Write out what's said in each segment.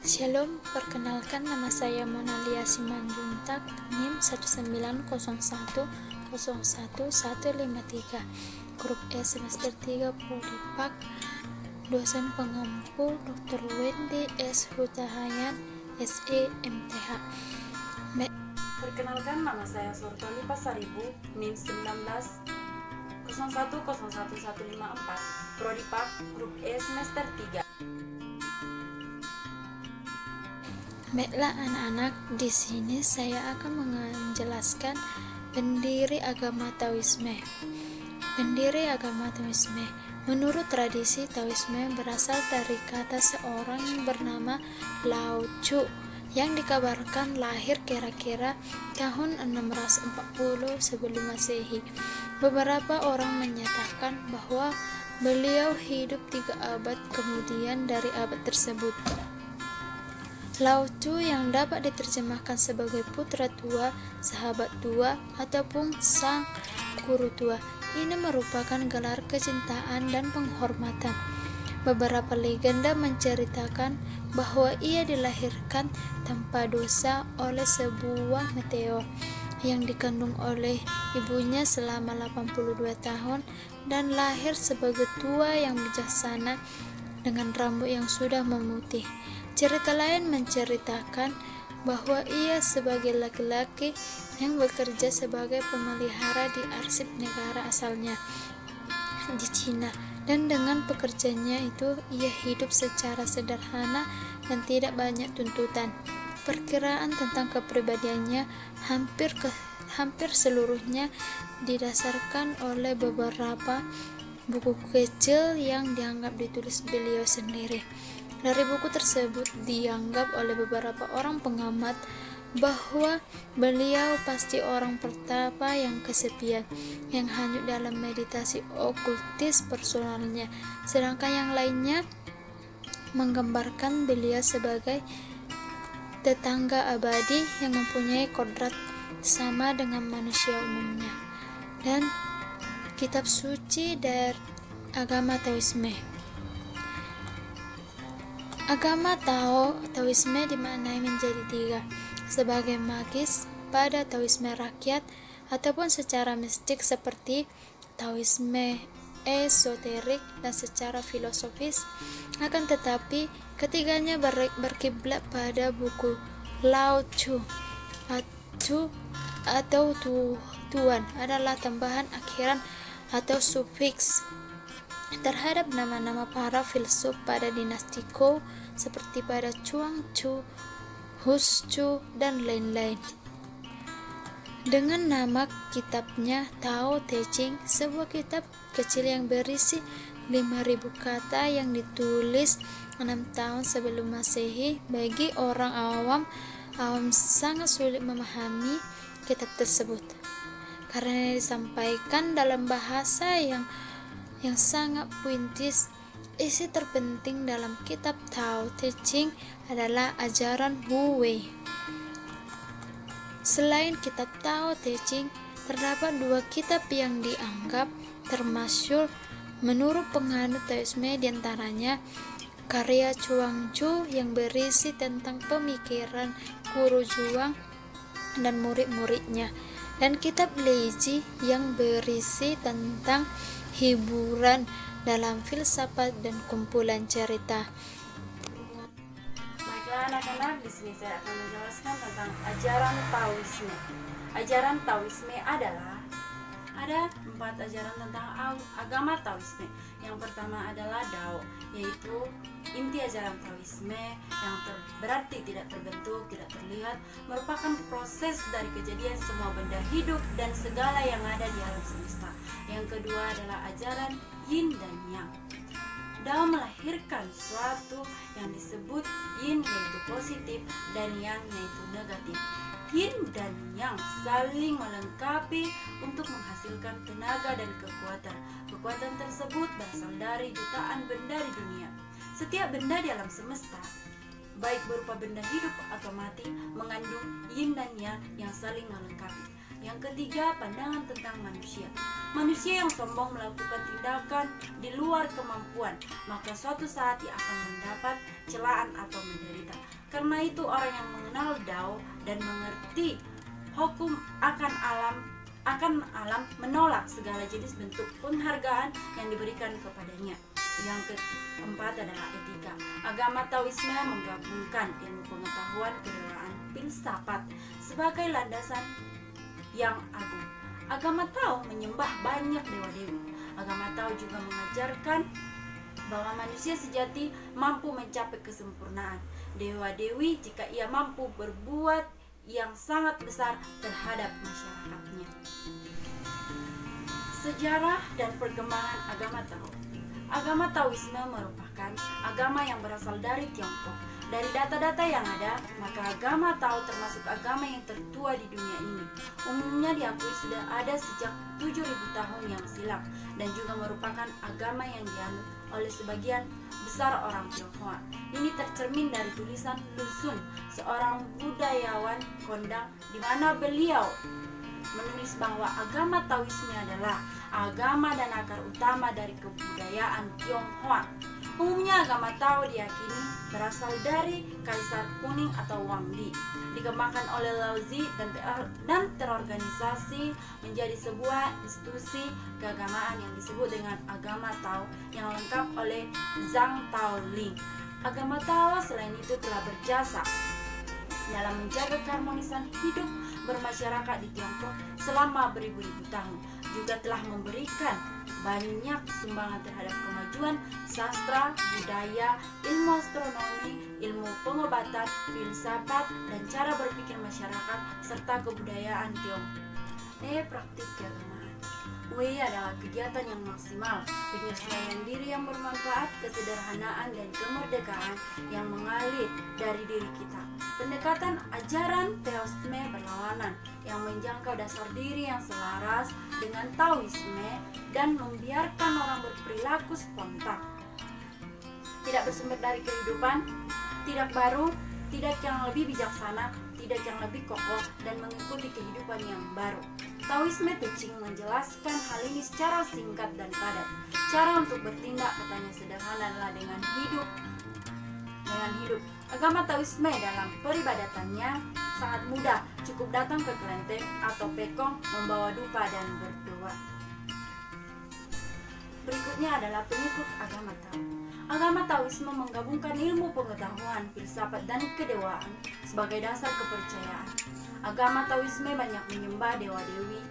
Shalom, perkenalkan nama saya Monalia Simanjuntak, NIM 190101153, Grup E semester 3 Prodi Pak, dosen pengampu Dr. Wendy S. Hutahayan, SE MTH. Perkenalkan, nama saya Surtoli Pasaribu, NIM 190101154, Prodi Pak, Grup E semester 3. Baiklah anak-anak, di sini saya akan menjelaskan pendiri agama Taoisme. Pendiri agama Taoisme. Menurut tradisi, Taoisme berasal dari kata seorang yang bernama Lao Tzu yang dikabarkan lahir kira-kira tahun 640 sebelum Masehi. Beberapa orang menyatakan bahwa beliau hidup 3 abad kemudian dari abad tersebut. Lao Tzu yang dapat diterjemahkan sebagai putra tua, sahabat tua, ataupun sang guru tua. Ini merupakan gelar kecintaan dan penghormatan. Beberapa legenda menceritakan bahwa ia dilahirkan tanpa dosa oleh sebuah meteor yang dikandung oleh ibunya selama 82 tahun dan lahir sebagai tua yang bijaksana dengan rambut yang sudah memutih. Cerita lain menceritakan bahwa ia sebagai laki-laki yang bekerja sebagai pemelihara di arsip negara asalnya di Cina, dan dengan pekerjaannya itu ia hidup secara sederhana dan tidak banyak tuntutan. Perkiraan tentang kepribadiannya hampir seluruhnya didasarkan oleh beberapa buku kecil yang dianggap ditulis beliau sendiri. Dari buku tersebut dianggap oleh beberapa orang pengamat bahwa beliau pasti orang pertama yang kesepian, yang hanyut dalam meditasi okultis personalnya, sedangkan yang lainnya menggambarkan beliau sebagai tetangga abadi yang mempunyai kodrat sama dengan manusia umumnya. Dan kitab suci dari agama Taoisme. Agama Taoisme dimaknai menjadi 3, sebagai magis pada Taoisme rakyat ataupun secara mistik seperti Taoisme esoterik dan secara filosofis. Akan tetapi ketiganya berkiblat pada buku Lao Tzu atau Tuan adalah tambahan akhiran atau sufiks terhadap nama-nama para filsuf pada dinasti Zhou seperti pada Chuang-Tzu, Hus-Tzu, dan lain-lain. Dengan nama kitabnya Tao Te Ching, sebuah kitab kecil yang berisi 5.000 kata yang ditulis 6 tahun sebelum Masehi. Bagi orang awam sangat sulit memahami kitab tersebut karena disampaikan dalam bahasa yang sangat puitis. Isi terpenting dalam kitab Tao Te Ching adalah ajaran Wu Wei. Selain kitab Tao Te Ching, terdapat 2 kitab yang dianggap termasyhur menurut penganut Taoisme, diantaranya karya Chuang-Tzu yang berisi tentang pemikiran guru Zhuang dan murid-muridnya, dan kitab Leiji yang berisi tentang hiburan dalam filsafat dan kumpulan cerita. Baiklah anak-anak, di sini saya akan menjelaskan tentang ajaran Taoisme. Ajaran Taoisme ada 4 ajaran tentang agama Taoisme. Yang pertama adalah Dao, yaitu inti ajaran Taoisme yang berarti tidak terbentuk, tidak terlihat, merupakan proses dari kejadian semua benda hidup dan segala yang ada di alam semesta. Yang kedua adalah ajaran Yin dan Yang. Dao melahirkan suatu yang disebut Yin, yaitu positif, dan Yang, yaitu negatif. Yin dan Yang saling melengkapi untuk menghasilkan tenaga dan kekuatan. Kekuatan tersebut berasal dari jutaan benda di dunia. Setiap benda di alam semesta, baik berupa benda hidup atau mati, mengandung Yin dan Yang yang saling melengkapi. Yang ketiga, pandangan tentang manusia. Manusia yang sombong melakukan tindakan di luar kemampuan, maka suatu saat ia akan mendapat celaan atau menderita. Karena itu orang yang mengenal Dao dan mengerti hukum akan alam menolak segala jenis bentuk penghargaan yang diberikan kepadanya. Yang keempat adalah etika. Agama Taoisme menggabungkan ilmu pengetahuan kedewaan filsafat sebagai landasan yang agung. Agama Tao menyembah banyak dewa-dewi. Agama Tao juga mengajarkan bahwa manusia sejati mampu mencapai kesempurnaan dewa-dewi jika ia mampu berbuat yang sangat besar terhadap masyarakatnya. Sejarah dan perkembangan agama Tao. Agama Taoisme merupakan agama yang berasal dari Tiongkok. Dari data-data yang ada, maka agama Tao termasuk agama yang tertua di dunia ini. Umumnya diakui sudah ada sejak 7.000 tahun yang silam dan juga merupakan agama yang dianut oleh sebagian besar orang Tionghoa. Ini tercermin dari tulisan Lu Xun, seorang budayawan kondang, di mana beliau menulis bahwa agama Taoisme adalah agama dan akar utama dari kebudayaan Tionghoa. Umumnya agama Tao diyakini berasal dari Kaisar Kuning atau Wang Di, dikembangkan oleh Lao Zi dan terorganisasi menjadi sebuah institusi keagamaan yang disebut dengan agama Tao yang lengkap oleh Zhang Taoling. Agama Tao selain itu telah berjasa dalam menjaga keharmonisan hidup bermasyarakat di Tiongkok selama beribu-ribu tahun. Juga telah memberikan banyak sumbangan terhadap kemajuan sastra, budaya, ilmu astronomi, ilmu pengobatan, filsafat, dan cara berpikir masyarakat serta kebudayaan Tiongkok. Praktik keagamaan. Wei adalah kegiatan yang maksimal, penyesuaian diri yang bermanfaat, kesederhanaan dan kemerdekaan yang mengalir dari diri kita. Pendekatan ajaran Taoisme berlawanan yang menjangkau dasar diri yang selaras dengan Taoisme dan membiarkan orang berperilaku spontan. Tidak bersumber dari kehidupan, tidak baru, tidak yang lebih bijaksana, tidak yang lebih kokoh dan mengikuti kehidupan yang baru. Taoisme Teaching menjelaskan hal ini secara singkat dan padat. Cara untuk bertindak katanya sederhana adalah dengan hidup. Agama Taoisme dalam peribadatannya sangat mudah, cukup datang ke kelenteng atau pekong, membawa dupa dan berdoa. Berikutnya adalah pengikut agama Tao. Agama Taoisme menggabungkan ilmu pengetahuan, filsafat dan kedewaan sebagai dasar kepercayaan. Agama Taoisme banyak menyembah dewa-dewi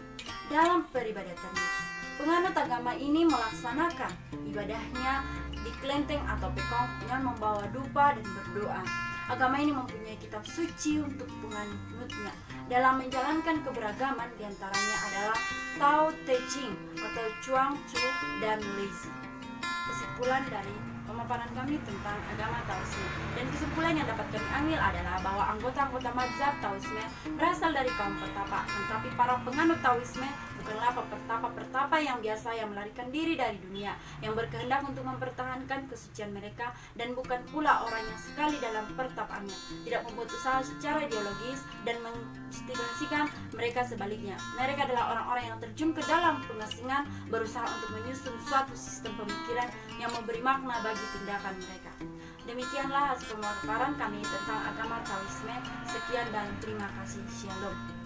dalam peribadatannya. Penganut agama ini melaksanakan ibadahnya di kelenteng atau pekong dengan membawa dupa dan berdoa. Agama ini mempunyai kitab suci untuk penganutnya. Dalam menjalankan keberagaman diantaranya adalah Tao Te Ching atau Chuang Tzu dan Lazy. Kesimpulan dari pemaparan kami tentang agama Taoisme, dan kesimpulan yang dapat kami ambil adalah bahwa anggota-anggota mazhab Taoisme berasal dari kaum pertapa, tetapi para penganut Taoisme bukanlah pertapa-pertapa yang biasa yang melarikan diri dari dunia, yang berkehendak untuk mempertahankan kesucian mereka, dan bukan pula orang yang sekali dalam pertapaannya tidak membuat usaha secara ideologis dan menjustifikasikan mereka. Sebaliknya, mereka adalah orang-orang yang terjun ke dalam pengasingan, berusaha untuk menyusun suatu sistem pemikiran yang memberi makna bagi tindakan mereka. Demikianlah hasil pemaparan kami tentang agama Taoisme. Sekian dan terima kasih. Shalom.